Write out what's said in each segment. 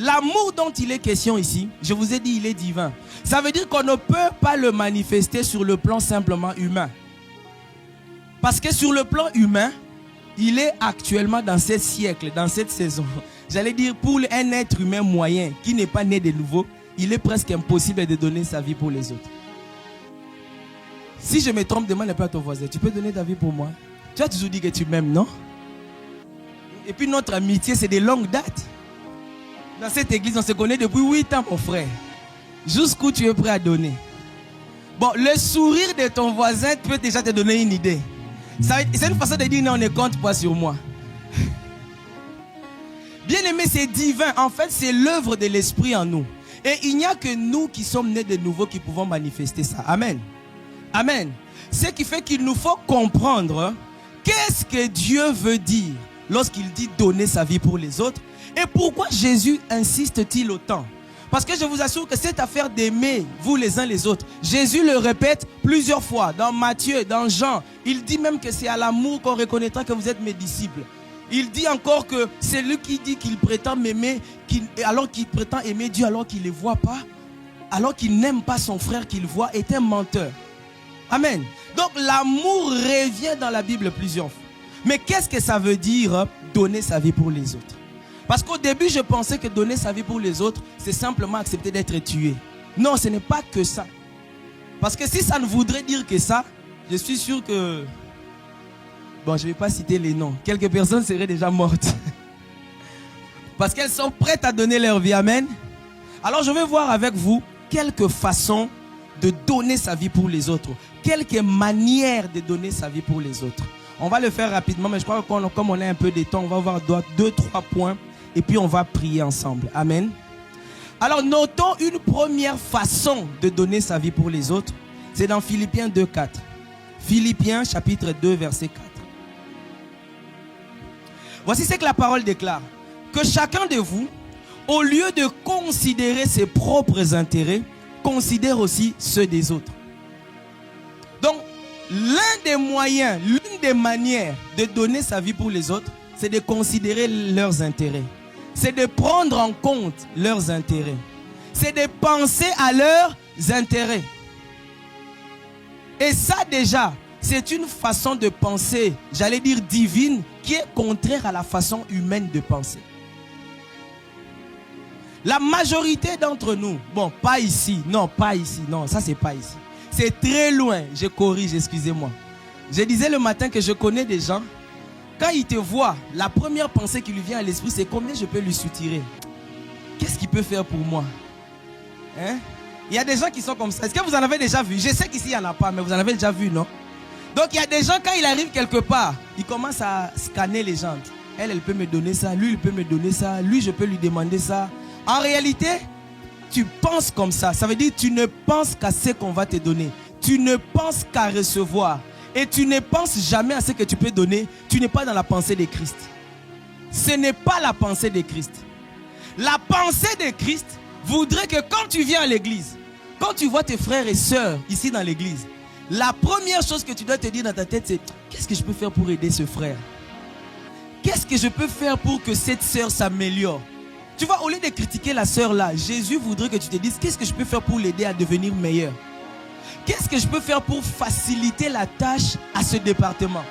L'amour dont il est question ici, je vous ai dit, il est divin. Ça veut dire qu'on ne peut pas le manifester sur le plan simplement humain. Parce que sur le plan humain, il est actuellement dans ce siècle, dans cette saison. J'allais dire, pour un être humain moyen qui n'est pas né de nouveau, il est presque impossible de donner sa vie pour les autres. Si je me trompe, demande un peu à ton voisin, tu peux donner ta vie pour moi? Tu as toujours dit que tu m'aimes, non? Et puis notre amitié, c'est de longue date. Dans cette église, on se connaît depuis 8 ans, mon frère. Jusqu'où tu es prêt à donner? Bon, le sourire de ton voisin peut déjà te donner une idée. C'est une façon de dire non, on ne compte pas sur moi. Bien aimé, c'est divin. En fait, c'est l'œuvre de l'Esprit en nous. Et il n'y a que nous qui sommes nés de nouveau qui pouvons manifester ça. Amen. Amen. Ce qui fait qu'il nous faut comprendre qu'est-ce que Dieu veut dire lorsqu'il dit donner sa vie pour les autres. Et pourquoi Jésus insiste-t-il autant? Parce que je vous assure que cette affaire d'aimer vous les uns les autres, Jésus le répète plusieurs fois. Dans Matthieu, dans Jean, il dit même que c'est à l'amour qu'on reconnaîtra que vous êtes mes disciples. Il dit encore que c'est lui qui dit qu'il prétend m'aimer, alors qu'il prétend aimer Dieu alors qu'il ne le voit pas, alors qu'il n'aime pas son frère qu'il voit, est un menteur. Amen. Donc l'amour revient dans la Bible plusieurs fois. Mais qu'est-ce que ça veut dire donner sa vie pour les autres? Parce qu'au début, je pensais que donner sa vie pour les autres, c'est simplement accepter d'être tué. Non, ce n'est pas que ça. Parce que si ça ne voudrait dire que ça, je suis sûr que... Bon, je ne vais pas citer les noms. Quelques personnes seraient déjà mortes. Parce qu'elles sont prêtes à donner leur vie. Amen. Alors, je vais voir avec vous quelques façons de donner sa vie pour les autres. Quelques manières de donner sa vie pour les autres. On va le faire rapidement, mais je crois que comme on a un peu de temps, on va voir 2-3 points. Et puis on va prier ensemble. Amen. Alors notons une première façon de donner sa vie pour les autres. C'est dans Philippiens 2:4. Philippiens chapitre 2 verset 4. Voici ce que la parole déclare. Que chacun de vous, au lieu de considérer ses propres intérêts, considère aussi ceux des autres. Donc l'un des moyens, l'une des manières de donner sa vie pour les autres, c'est de considérer leurs intérêts. C'est de prendre en compte leurs intérêts. C'est de penser à leurs intérêts. Et ça déjà, c'est une façon de penser, j'allais dire divine, qui est contraire à la façon humaine de penser. La majorité d'entre nous, bon, pas ici, non, ça c'est pas ici. C'est très loin, je corrige, excusez-moi. Je disais le matin que je connais des gens. Quand il te voit, la première pensée qui lui vient à l'esprit, c'est combien je peux lui soutirer? Qu'est-ce qu'il peut faire pour moi? Hein? Il y a des gens qui sont comme ça. Est-ce que vous en avez déjà vu? Je sais qu'ici, il n'y en a pas, mais vous en avez déjà vu, non? Donc, il y a des gens, quand il arrive quelque part, ils commencent à scanner les gens. Elle peut me donner ça. Lui, il peut me donner ça. Lui, je peux lui demander ça. En réalité, tu penses comme ça. Ça veut dire que tu ne penses qu'à ce qu'on va te donner. Tu ne penses qu'à recevoir. Et tu ne penses jamais à ce que tu peux donner. Tu n'es pas dans la pensée de Christ. Ce n'est pas la pensée de Christ. La pensée de Christ voudrait que quand tu viens à l'église, quand tu vois tes frères et sœurs ici dans l'église, la première chose que tu dois te dire dans ta tête, c'est qu'est-ce que je peux faire pour aider ce frère? Qu'est-ce que je peux faire pour que cette sœur s'améliore? Tu vois, au lieu de critiquer la sœur là, Jésus voudrait que tu te dises qu'est-ce que je peux faire pour l'aider à devenir meilleur? Qu'est-ce que je peux faire pour faciliter la tâche à ce département?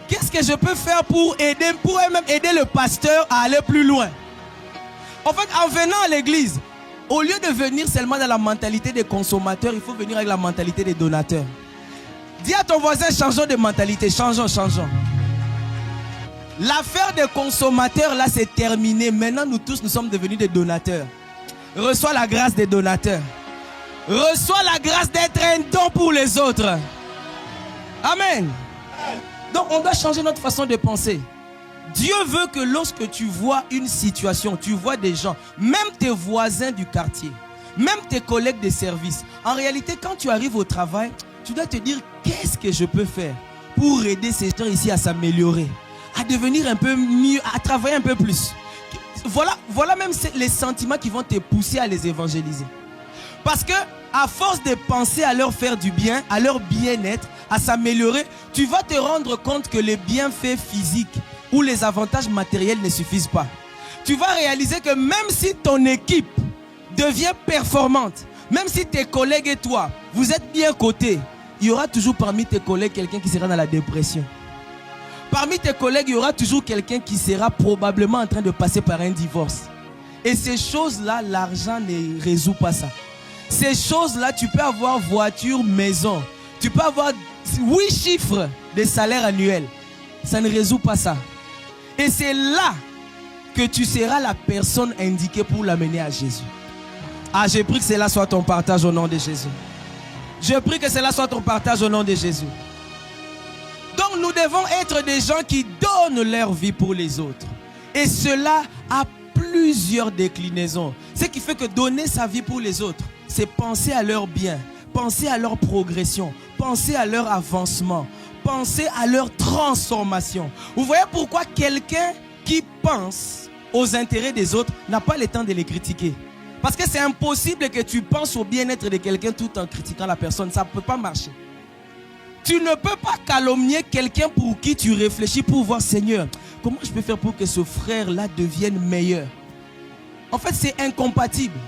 Qu'est-ce que je peux faire pour même aider le pasteur à aller plus loin? En fait, en venant à l'église, au lieu de venir seulement dans la mentalité des consommateurs, il faut venir avec la mentalité des donateurs. Dis à ton voisin, changeons de mentalité, changeons. L'affaire des consommateurs, là, c'est terminé. Maintenant, nous tous, nous sommes devenus des donateurs. Reçois la grâce des donateurs. Reçois la grâce d'être un don pour les autres. Amen. Donc, on doit changer notre façon de penser. Dieu veut que lorsque tu vois une situation, tu vois des gens, même tes voisins du quartier, même tes collègues de service, en réalité, quand tu arrives au travail, tu dois te dire, qu'est-ce que je peux faire pour aider ces gens ici à s'améliorer, à devenir un peu mieux, à travailler un peu plus. Voilà même les sentiments qui vont te pousser à les évangéliser. Parce que à force de penser à leur faire du bien, à leur bien-être, à s'améliorer, tu vas te rendre compte que les bienfaits physiques ou les avantages matériels ne suffisent pas. tu vas réaliser que même si ton équipe devient performante, même si tes collègues et toi, vous êtes bien cotés, il y aura toujours parmi tes collègues quelqu'un qui sera dans la dépression. Parmi tes collègues, il y aura toujours quelqu'un qui sera probablement en train de passer par un divorce. Et ces choses-là, l'argent ne résout pas ça. Ces choses-là, tu peux avoir voiture, maison. Tu peux avoir 8 chiffres de salaire annuel. Ça ne résout pas ça. Et c'est là que tu seras la personne indiquée pour l'amener à Jésus. Ah, j'ai pris que cela soit ton partage au nom de Jésus. Je prie que cela soit ton partage au nom de Jésus. Donc nous devons être des gens qui donnent leur vie pour les autres. Et cela a plusieurs déclinaisons. Ce qui fait que donner sa vie pour les autres, c'est penser à leur bien, penser à leur progression, penser à leur avancement, penser à leur transformation. Vous voyez pourquoi quelqu'un qui pense aux intérêts des autres n'a pas le temps de les critiquer. Parce que c'est impossible que tu penses au bien-être de quelqu'un tout en critiquant la personne. Ça ne peut pas marcher. Tu ne peux pas calomnier quelqu'un pour qui tu réfléchis pour voir, Seigneur, comment je peux faire pour que ce frère-là devienne meilleur? En fait, c'est incompatible.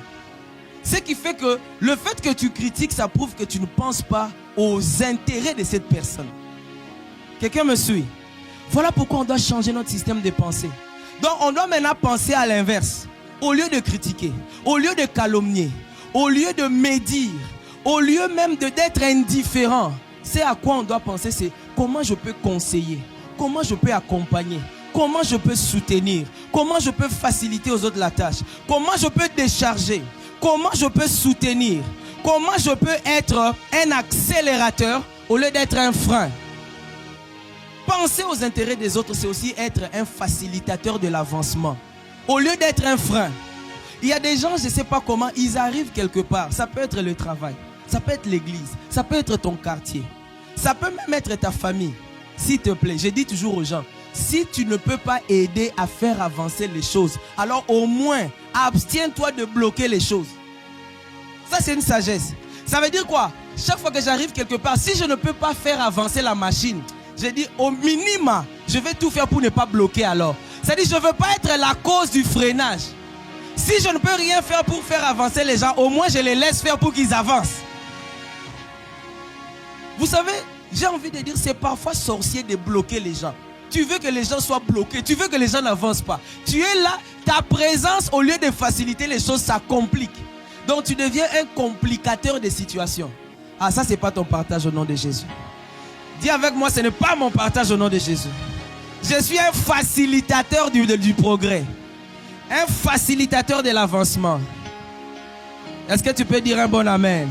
Ce qui fait que le fait que tu critiques, ça prouve que tu ne penses pas aux intérêts de cette personne. Quelqu'un me suit? Voilà pourquoi on doit changer notre système de pensée. Donc, on doit maintenant penser à l'inverse. Au lieu de critiquer, au lieu de calomnier, au lieu de médire, au lieu même d'être indifférent, c'est à quoi on doit penser, c'est comment je peux conseiller, comment je peux accompagner, comment je peux soutenir, comment je peux faciliter aux autres la tâche, comment je peux décharger, comment je peux soutenir, comment je peux être un accélérateur au lieu d'être un frein. Penser aux intérêts des autres, c'est aussi être un facilitateur de l'avancement. Au lieu d'être un frein, il y a des gens, je ne sais pas comment, ils arrivent quelque part. Ça peut être le travail, ça peut être l'église, ça peut être ton quartier, ça peut même être ta famille. S'il te plaît, je dis toujours aux gens, si tu ne peux pas aider à faire avancer les choses, alors au moins, abstiens-toi de bloquer les choses. Ça, c'est une sagesse. Ça veut dire quoi? Chaque fois que j'arrive quelque part, si je ne peux pas faire avancer la machine, je dis au minimum, je vais tout faire pour ne pas bloquer alors. C'est-à-dire, je ne veux pas être la cause du freinage. Si je ne peux rien faire pour faire avancer les gens, au moins je les laisse faire pour qu'ils avancent. Vous savez, j'ai envie de dire, c'est parfois sorcier de bloquer les gens. Tu veux que les gens soient bloqués, tu veux que les gens n'avancent pas. Tu es là, ta présence, au lieu de faciliter les choses, ça complique. Donc tu deviens un complicateur des situations. Ah, ça, ce n'est pas ton partage au nom de Jésus. Dis avec moi, ce n'est pas mon partage au nom de Jésus. Je suis un facilitateur du progrès. Un facilitateur de l'avancement. Est-ce que tu peux dire un bon amen?